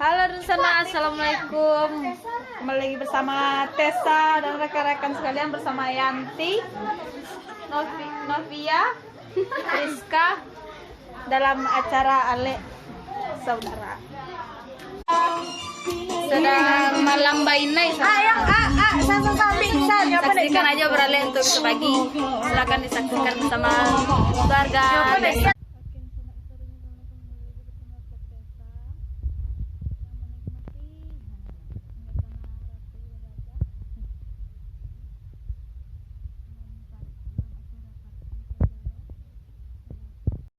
Halo Rusana, assalamualaikum. Kembali lagi bersama Tessa dan rekan-rekan sekalian bersama Yanti, Novia, Rizka dalam acara Ale Saudara. Sedang malam bainai. Saksikan aja beralih untuk pagi. Silakan disaksikan bersama keluarga.